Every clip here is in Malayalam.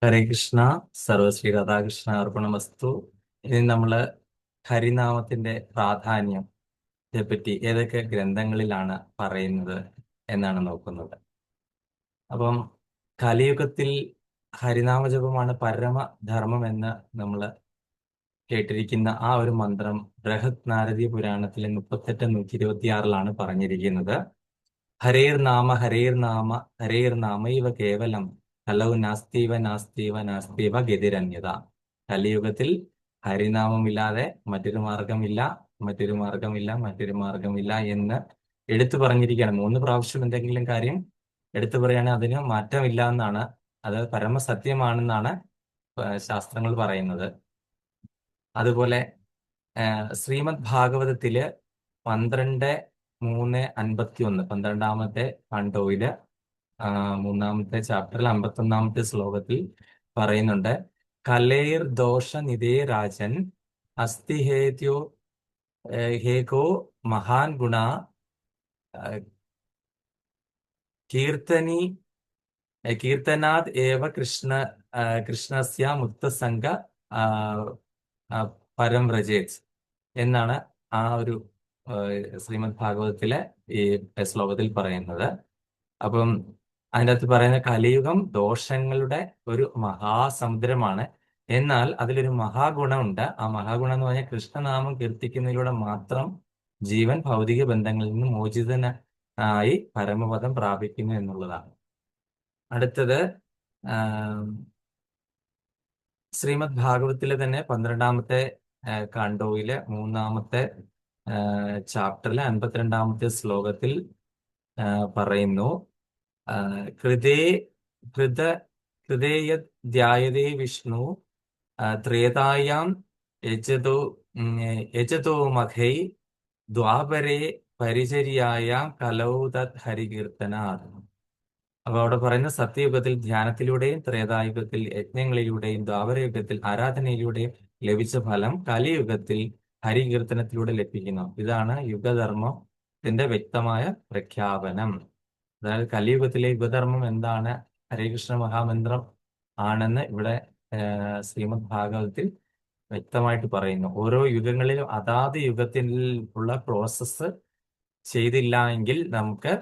ഹരേ കൃഷ്ണ. സർവശ്രീ രാധാകൃഷ്ണ അർപ്പണമസ്തു. ഇനി നമ്മള് ഹരിനാമത്തിന്റെ പ്രാധാന്യം ഇതേപ്പറ്റി ഏതൊക്കെ ഗ്രന്ഥങ്ങളിലാണ് പറയുന്നത് എന്നാണ് നോക്കുന്നത്. അപ്പം കലിയുഗത്തിൽ ഹരിനാമജപമാണ് പരമധർമ്മം എന്ന് നമ്മൾ കേട്ടിരിക്കുന്ന ആ ഒരു മന്ത്രം ബൃഹത് നാരദീയ പുരാണത്തിലെ 38-126 പറഞ്ഞിരിക്കുന്നത്. ഹരേർ നാമ ഹരേർ നാമ ഹരേർ നാമൈവ കേവലം കലൗ നാസ്തീവ നാസ്തീവ നാസ്തീവ ഗതിരന്യത. കലിയുഗത്തിൽ ഹരിനാമമില്ലാതെ മറ്റൊരു മാർഗമില്ല, മറ്റൊരു മാർഗമില്ല, മറ്റൊരു മാർഗമില്ല എന്ന് എടുത്തു പറഞ്ഞിരിക്കുകയാണ്. 3 പ്രാവശ്യം എന്തെങ്കിലും കാര്യം എടുത്തു പറയുകയാണെങ്കിൽ അതിന് മാറ്റമില്ല എന്നാണ്, അത് പരമസത്യമാണെന്നാണ് ശാസ്ത്രങ്ങൾ പറയുന്നത്. അതുപോലെ ശ്രീമദ് ഭാഗവതത്തില് 12:3:51 12-ാമത്തെ കാണ്ഡോയില് 3-ാമത്തെ ചാപ്റ്ററിൽ 51-ാമത്തെ ശ്ലോകത്തിൽ പറയുന്നുണ്ട്. കലേർ ദോഷ നിധേ രാജൻ അസ്തി ഹേത്യോ ഹേകോ മഹാൻ ഗുണ കീർത്തനി കീർത്തനാത് ഏവ കൃഷ്ണസ്യ മുക്തസംഗ ആ, ആ, പരം വ്രജേത് എന്നാണ് ആ ഒരു ശ്രീമദ് ഭാഗവതത്തിലെ ഈ ശ്ലോകത്തിൽ പറയുന്നത്. അപ്പം അതിൻ്റെ അകത്ത് പറയുന്ന കലിയുഗം ദോഷങ്ങളുടെ ഒരു മഹാസമുദ്രമാണ്. എന്നാൽ അതിലൊരു മഹാഗുണമുണ്ട്. ആ മഹാഗുണം എന്ന് പറഞ്ഞാൽ കൃഷ്ണനാമം കീർത്തിക്കുന്നതിലൂടെ മാത്രം ജീവൻ ഭൗതിക ബന്ധങ്ങളിൽ നിന്ന് മോചിതനായി പരമപദം പ്രാപിക്കുന്നു എന്നുള്ളതാണ്. അടുത്തത് ശ്രീമദ് ഭാഗവത്തിലെ തന്നെ 12-ാമത്തെ കാണ്ഡോയിലെ 3-ാമത്തെ ചാപ്റ്ററിലെ 52-ാമത്തെ ശ്ലോകത്തിൽ പറയുന്നു. ഹൃദേ ഹൃദ ഹൃദയധ്യായതേ വിഷ്ണു ത്രേതായാം യജതോ യജതോ മഖൈ ദ്വാപരേ പരിചര്യായാം കലൗ തത് ഹരികീർത്തനാത്. അപ്പൊ അവിടെ പറയുന്ന സത്യയുഗത്തിൽ ധ്യാനത്തിലൂടെയും ത്രേതായുഗത്തിൽ യജ്ഞങ്ങളിലൂടെയും ദ്വാപരയുഗത്തിൽ ആരാധനയിലൂടെയും ലഭിച്ച ഫലം കലിയുഗത്തിൽ ഹരികീർത്തനത്തിലൂടെ ലഭിക്കുന്നു. ഇതാണ് യുഗധർമ്മത്തിന്റെ വ്യക്തമായ പ്രഖ്യാപനം. അതായത് കലിയുഗത്തിലെ യുഗധർമ്മം എന്താണ്, ഹരേകൃഷ്ണ മഹാമന്ത്രം ആണെന്ന് ഇവിടെ ശ്രീമദ് ഭാഗവതത്തിൽ വ്യക്തമായിട്ട് പറയുന്നു. ഓരോ യുഗങ്ങളിലും അതാത് യുഗത്തിൽ ഉള്ള പ്രോസസ്സ് ചെയ്തില്ല എങ്കിൽ നമുക്ക്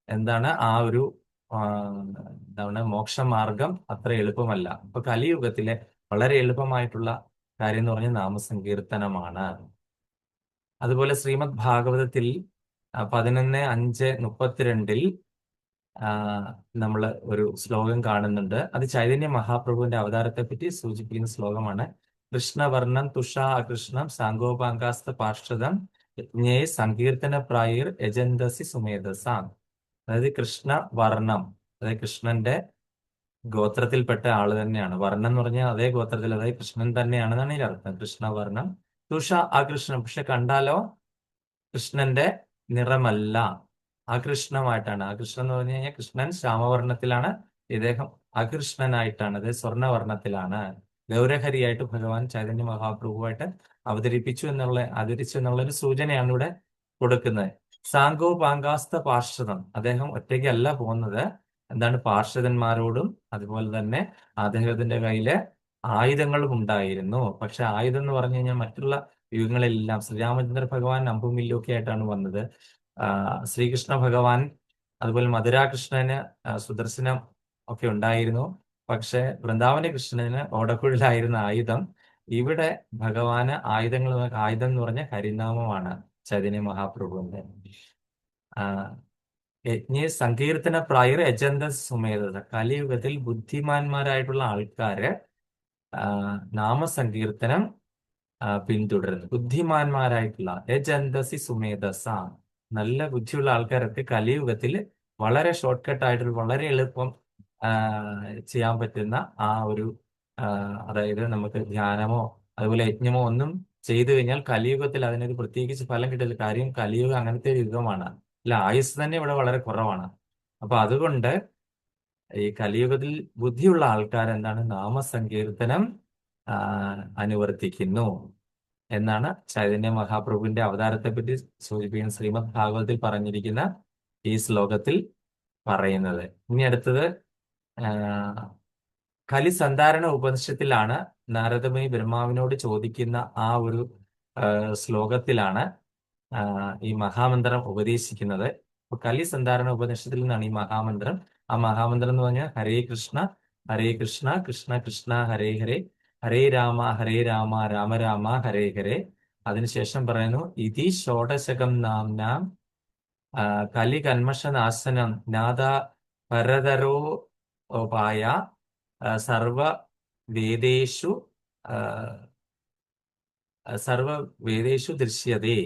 എന്താണ് ആ ഒരു എന്താണ് മോക്ഷമാർഗം അത്ര എളുപ്പമല്ല. അപ്പൊ കലിയുഗത്തിലെ വളരെ എളുപ്പമായിട്ടുള്ള കാര്യം എന്ന് പറഞ്ഞാൽ നാമസങ്കീർത്തനമാണ്. അതുപോലെ ശ്രീമദ് ഭാഗവതത്തിൽ 11:5-32 നമ്മൾ ഒരു ശ്ലോകം കാണുന്നുണ്ട്. അത് ചൈതന്യ മഹാപ്രഭുവിന്റെ അവതാരത്തെ പറ്റി സൂചിപ്പിക്കുന്ന ശ്ലോകമാണ്. കൃഷ്ണവർണ്ണം തുഷാ അകൃഷ്ണം സാങ്കോപാങ്കാസ്ത പാർഷദം യജ്ഞേ സങ്കീർത്തന പ്രായർ യജന്തസി സുമേധസാം. അതായത് കൃഷ്ണവർണ്ണം, അതായത് കൃഷ്ണന്റെ ഗോത്രത്തിൽപ്പെട്ട ആള് തന്നെയാണ്. വർണ്ണം എന്ന് പറഞ്ഞാൽ അതേ ഗോത്രത്തിൽ, അതായത് കൃഷ്ണൻ തന്നെയാണെന്നാണ് ഇതിന്റെ അർത്ഥം. കൃഷ്ണവർണ്ണം തുഷ അകൃഷ്ണം, പക്ഷെ കണ്ടാലോ കൃഷ്ണന്റെ നിറമല്ല, അകൃഷ്ണമായിട്ടാണ്. അകൃഷ്ണൻ എന്ന് പറഞ്ഞു കഴിഞ്ഞാൽ കൃഷ്ണൻ ശ്യാമവർണ്ണത്തിലാണ്, ഇദ്ദേഹം അകൃഷ്ണനായിട്ടാണ്, അതായത് സ്വർണ്ണവർണ്ണത്തിലാണ്. ഗൗരഹരിയായിട്ട് ഭഗവാൻ ചൈതന്യ മഹാപ്രഭുവായിട്ട് അവതരിച്ചു എന്നുള്ള ഒരു സൂചനയാണ് ഇവിടെ കൊടുക്കുന്നത്. സാങ്കോ പാങ്കാസ്ത പാർഷദം, അദ്ദേഹം ഒറ്റയ്ക്കല്ല പോകുന്നത്. എന്താണ്, പാർഷദന്മാരോടും അതുപോലെ തന്നെ അദ്ദേഹത്തിന്റെ കയ്യില് ആയുധങ്ങളും ഉണ്ടായിരുന്നു. പക്ഷെ ആയുധം എന്ന് പറഞ്ഞു കഴിഞ്ഞാൽ മറ്റുള്ള യുഗങ്ങളിലെല്ലാം ശ്രീരാമചന്ദ്ര ഭഗവാൻ അമ്പും വില്ലും ഒക്കെ ആയിട്ടാണ് വന്നത്. ശ്രീകൃഷ്ണ ഭഗവാൻ അതുപോലെ മധുരാകൃഷ്ണന് സുദർശനം ഒക്കെ ഉണ്ടായിരുന്നു. പക്ഷെ വൃന്ദാവന കൃഷ്ണന് ഓടക്കുഴലായിരുന്ന ആയുധം. ഇവിടെ ഭഗവാന് ആയുധം എന്ന് പറഞ്ഞ ഹരിനാമമാണ് ചൈതന്യ മഹാപ്രഭുവിന്റെ. യജ്ഞ സങ്കീർത്തന പ്രായർ യജന്ത സുമേധ. കലിയുഗത്തിൽ ബുദ്ധിമാന്മാരായിട്ടുള്ള ആൾക്കാര് നാമസങ്കീർത്തനം പിന്തുടരുന്നു. ബുദ്ധിമാന്മാരായിട്ടുള്ള യജന്തസി സുമേധസ, നല്ല ബുദ്ധിയുള്ള ആൾക്കാരൊക്കെ കലിയുഗത്തിൽ വളരെ ഷോർട്ട് കട്ട് ആയിട്ട് വളരെ എളുപ്പം ചെയ്യാൻ പറ്റുന്ന ആ ഒരു അതായത് നമുക്ക് ധ്യാനമോ അതുപോലെ യജ്ഞമോ ഒന്നും ചെയ്തു കഴിഞ്ഞാൽ കലിയുഗത്തിൽ അതിനൊരു പ്രത്യേകിച്ച് ഫലം കിട്ടില്ല. കാര്യം കലിയുഗം അങ്ങനത്തെ ഒരു യുഗമാണ്. അല്ല, ആയുസ് തന്നെ ഇവിടെ വളരെ കുറവാണ്. അപ്പൊ അതുകൊണ്ട് ഈ കലിയുഗത്തിൽ ബുദ്ധിയുള്ള ആൾക്കാർ എന്താണ്, നാമസങ്കീർത്തനം അനുവർത്തിക്കുന്നു എന്നാണ് ചൈതന്യ മഹാപ്രഭുവിന്റെ അവതാരത്തെ പറ്റി സൂചിപ്പിക്കുന്ന ശ്രീമദ് ഭാഗവതത്തിൽ പറഞ്ഞിരിക്കുന്ന ഈ ശ്ലോകത്തിൽ പറയുന്നത്. ഇനി അടുത്തത് കലിസന്ധാരണ ഉപനിഷത്തിലാണ് നാരദമുനി ബ്രഹ്മാവിനോട് ചോദിക്കുന്ന ആ ഒരു ശ്ലോകത്തിലാണ് ഈ മഹാമന്ത്രം ഉപദേശിക്കുന്നത്. അപ്പൊ കലിസന്ധാരണ ഉപനിഷത്തിൽ നിന്നാണ് ഈ മഹാമന്ത്രം. ആ മഹാമന്ത്രം എന്ന് പറഞ്ഞാൽ ഹരേ കൃഷ്ണ കൃഷ്ണ കൃഷ്ണ ഹരേ ഹരേ, ഹരേ രാമ രാമ രാമ ഹരേ ഹരേ. അതിനുശേഷം പറയുന്നു ഇതി ഷോഡശകം നാംനാം കലികന്മഷനാശനം നാദ പരതരോപായ സർവ വേദേഷു സർവ വേദേഷു ദൃശ്യതേ.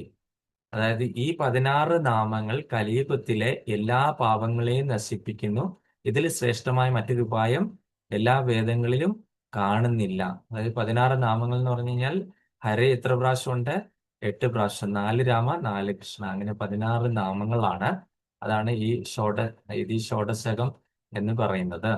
അതായത് ഈ 16 നാമങ്ങൾ കലിയുഗത്തിലെ എല്ലാ പാപങ്ങളെയും നശിപ്പിക്കുന്നു. ഇതിൽ ശ്രേഷ്ഠമായ മറ്റൊരു ഉപായം എല്ലാ വേദങ്ങളിലും കാണുന്നില്ല. അതായത് 16 നാമങ്ങൾ എന്ന് പറഞ്ഞു കഴിഞ്ഞാൽ ഹരേ എത്ര പ്രാവശ്യമുണ്ട്? 8 പ്രാവശ്യം. 4 രാമ 4 കൃഷ്ണ, അങ്ങനെ 16 നാമങ്ങളാണ്. അതാണ് ഈ ഷോഡശകം എന്ന് പറയുന്നത്.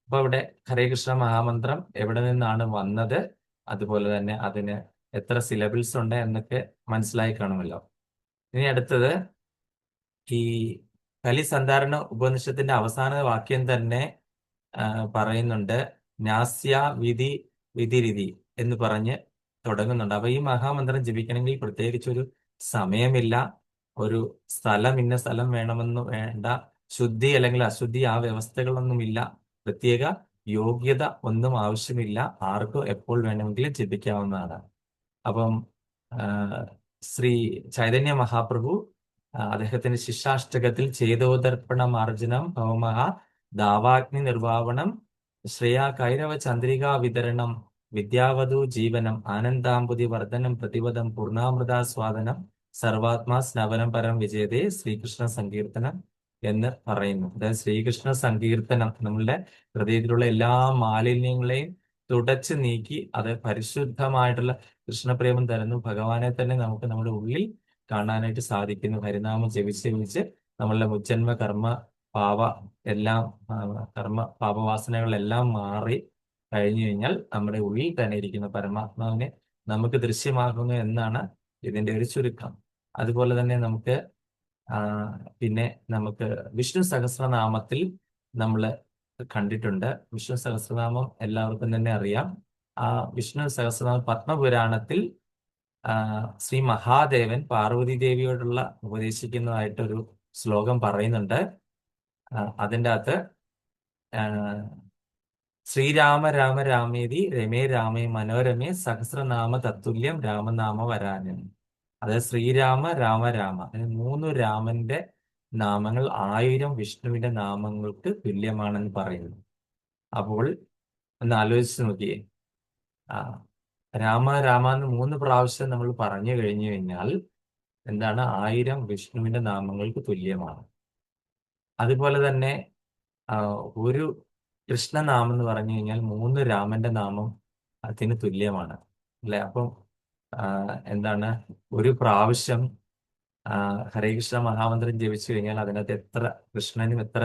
അപ്പൊ ഇവിടെ ഹരേ കൃഷ്ണ മഹാമന്ത്രം എവിടെ നിന്നാണ് വന്നത്, അതുപോലെ തന്നെ അതിന് എത്ര സിലബിൾസ് ഉണ്ട് എന്നൊക്കെ മനസ്സിലായി കാണുമല്ലോ. ഇനി അടുത്തത് ഈ കലിസന്ധാരണ ഉപനിഷത്തിന്റെ അവസാന വാക്യം തന്നെ പറയുന്നുണ്ട് നാസ്യ വിധി വിധിരിതി എന്ന് പറഞ്ഞ് തുടങ്ങുന്നുണ്ട്. അപ്പൊ ഈ മഹാമന്ത്രം ജപിക്കണമെങ്കിൽ പ്രത്യേകിച്ച് ഒരു സമയമില്ല, ഒരു ഇന്ന സ്ഥലം വേണമെന്ന് വേണ്ട, ശുദ്ധി അല്ലെങ്കിൽ അശുദ്ധി ആ വ്യവസ്ഥകളൊന്നുമില്ല, പ്രത്യേക യോഗ്യത ഒന്നും ആവശ്യമില്ല, ആർക്കും എപ്പോൾ വേണമെങ്കിലും ജപിക്കാവുന്നതാണ്. അപ്പം ശ്രീ ചൈതന്യ മഹാപ്രഭു അദ്ദേഹത്തിന്റെ ശിഷ്യാഷ്ടകത്തിൽ ചേതോദർപ്പണ മാർജനം ഭൗമഹ ദാവാഗ്നി നിർവാവണം ശ്രേയാ കൈരവ ചന്ദ്രികാ വിതരണം വിദ്യാവധു ജീവനം ആനന്ദാംബുതി വർദ്ധനം പ്രതിപദം പൂർണ്ണാമൃതാസ്വാദനം സർവാത്മാ സ്നവനം പരം വിജയതേ ശ്രീകൃഷ്ണ സങ്കീർത്തനം എന്ന് പറയുന്നു. അതായത് ശ്രീകൃഷ്ണ സങ്കീർത്തനം നമ്മളുടെ ഹൃദയത്തിലുള്ള എല്ലാ മാലിന്യങ്ങളെയും തുടച്ചു നീക്കി അത് പരിശുദ്ധമായിട്ടുള്ള കൃഷ്ണപ്രേമം തരുന്നു. ഭഗവാനെ തന്നെ നമുക്ക് നമ്മുടെ ഉള്ളിൽ കാണാനായിട്ട് സാധിക്കുന്നു. ഹരിനാമം ജപിച്ച് നമ്മളുടെ മുജ്ജന്മ കർമ്മ പാപ എല്ലാം പാപവാസനകളെല്ലാം മാറി കഴിഞ്ഞു കഴിഞ്ഞാൽ നമ്മുടെ ഉള്ളിൽ തന്നെ ഇരിക്കുന്ന പരമാത്മാവിനെ നമുക്ക് ദൃശ്യമാകുന്നു എന്നാണ് ഇതിന്റെ ഒരു ചുരുക്കം. അതുപോലെ തന്നെ നമുക്ക് പിന്നെ നമുക്ക് വിഷ്ണു സഹസ്രനാമത്തിൽ നമ്മൾ കണ്ടിട്ടുണ്ട്. വിഷ്ണു സഹസ്രനാമം എല്ലാവർക്കും തന്നെ അറിയാം. ആ വിഷ്ണു സഹസ്രനാമം പത്മപുരാണത്തിൽ ശ്രീ മഹാദേവൻ പാർവതി ദേവിയോടുള്ള ഉപദേശിക്കുന്നതായിട്ടൊരു ശ്ലോകം പറയുന്നുണ്ട്. അതിൻ്റെ അകത്ത് ശ്രീരാമ രാമ രാമേതി രമേ രാമേ മനോരമേ സഹസ്രനാമ തത്തുല്യം രാമനാമ വരാനം. അതായത് ശ്രീരാമ രാമ രാമ, 3 രാമന്റെ നാമങ്ങൾ 1000 വിഷ്ണുവിന്റെ നാമങ്ങൾക്ക് തുല്യമാണെന്ന് പറയുന്നു. അപ്പോൾ ഒന്ന് ആലോചിച്ച് നോക്കിയേ, രാമ രാമ എന്ന് 3 പ്രാവശ്യം നമ്മൾ പറഞ്ഞു കഴിഞ്ഞു കഴിഞ്ഞാൽ എന്താണ്? 1000 വിഷ്ണുവിന്റെ നാമങ്ങൾക്ക് തുല്യമാണ്. അതുപോലെ തന്നെ ഒരു കൃഷ്ണനാമം എന്ന് പറഞ്ഞു കഴിഞ്ഞാൽ 3 രാമന്റെ നാമം അതിന് തുല്യമാണ് അല്ലെ? അപ്പം എന്താണ്, ഒരു പ്രാവശ്യം ഹരേ കൃഷ്ണ മഹാമന്ത്രം ജപിച്ചു കഴിഞ്ഞാൽ അതിനകത്ത് എത്ര കൃഷ്ണനും എത്ര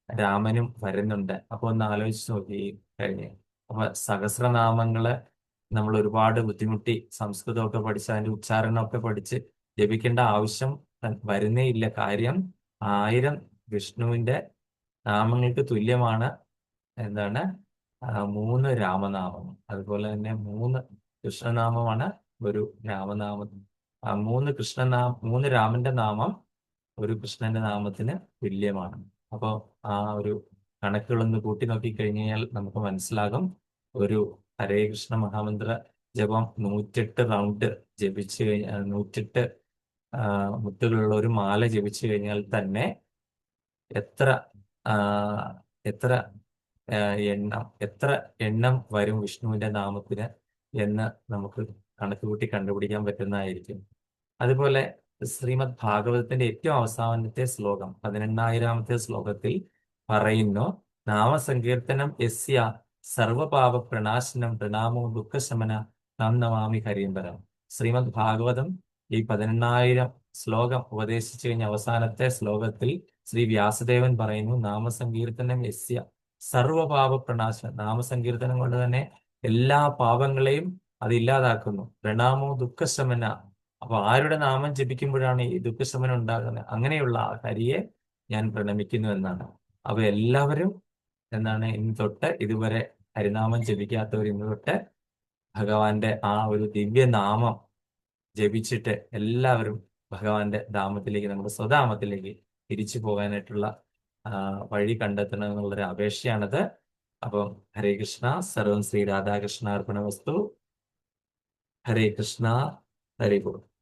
രാമനും വരുന്നുണ്ട്. അപ്പൊ ഒന്ന് ആലോചിച്ച് നോക്കി കഴിഞ്ഞ്. അപ്പൊ സഹസ്രനാമങ്ങള് നമ്മൾ ഒരുപാട് ബുദ്ധിമുട്ടി സംസ്കൃതമൊക്കെ പഠിച്ച് അതിന്റെ ഉച്ചാരണമൊക്കെ പഠിച്ച് ജപിക്കേണ്ട ആവശ്യം വരുന്നേ ഇല്ല. കാര്യം 1000 വിഷ്ണുവിന്റെ നാമങ്ങൾക്ക് തുല്യമാണ് എന്താണ് 3 രാമനാമം. അതുപോലെ തന്നെ 3 കൃഷ്ണനാമമാണ് ഒരു രാമനാമം. 3 രാമന്റെ നാമം ഒരു കൃഷ്ണന്റെ നാമത്തിന് തുല്യമാണ്. അപ്പോൾ ആ ഒരു കണക്കുകളൊന്ന് കൂട്ടി നോക്കി കഴിഞ്ഞാൽ നമുക്ക് മനസ്സിലാകും. ഒരു ഹരേ കൃഷ്ണ മഹാമന്ത്ര ജപം 108 റൗണ്ട് ജപിച്ചു കഴിഞ്ഞാൽ 108 മുത്തുകളുള്ള ഒരു മാല ജപിച്ചു കഴിഞ്ഞാൽ തന്നെ എത്ര എത്ര എണ്ണം വരും വിഷ്ണുവിന്റെ നാമത്തിന് എന്ന് നമുക്ക് കണക്ക് കൂട്ടി കണ്ടുപിടിക്കാൻ പറ്റുന്നതായിരിക്കും. അതുപോലെ ശ്രീമദ് ഭാഗവതത്തിന്റെ ഏറ്റവും അവസാനത്തെ ശ്ലോകം 18,000-ാമത്തെ ശ്ലോകത്തിൽ പറയുന്നു, നാമസങ്കീർത്തനം യസ്യ സർവപാപ പ്രണാശനം പ്രണാമോ ദുഃഖശമന നാം നമാമി ഹരീംബരം. ശ്രീമദ് ഭാഗവതം ഈ 18,000 ശ്ലോകം ഉപദേശിച്ചു കഴിഞ്ഞ അവസാനത്തെ ശ്ലോകത്തിൽ ശ്രീ വ്യാസദേവൻ പറയുന്നു, നാമസങ്കീർത്തനം യസ്യ സർവപാപ പ്രണാശനം. നാമസങ്കീർത്തനം കൊണ്ട് തന്നെ എല്ലാ പാപങ്ങളെയും അത് ഇല്ലാതാക്കുന്നു. പ്രണാമോ ദുഃഖശമന. അപ്പൊ ആരുടെ നാമം ജപിക്കുമ്പോഴാണ് ഈ ദുഃഖശമനം ഉണ്ടാകുന്നത്? അങ്ങനെയുള്ള ആ ഹരിയെ ഞാൻ പ്രണമിക്കുന്നു എന്നാണ്. അപ്പൊ എല്ലാവരും എന്താണ് ഇനി തൊട്ട് ഇതുവരെ ഹരിനാമം ജപിക്കാത്തവർ ഇന്ന് തൊട്ട് ഭഗവാന്റെ ആ ഒരു ദിവ്യനാമം ജപിച്ചിട്ട് എല്ലാവരും ഭഗവാന്റെ ധാമത്തിലേക്ക്, നമ്മുടെ സ്വധാമത്തിലേക്ക് തിരിച്ചു പോകാനായിട്ടുള്ള വഴി കണ്ടെത്തണം എന്നുള്ളൊരു അപേക്ഷയാണത്. അപ്പം ഹരേ കൃഷ്ണ, സർവം ശ്രീ രാധാകൃഷ്ണ അർപ്പണ വസ്തു. ഹരേ കൃഷ്ണ, ഹരേ ഗോവിന്ദ്.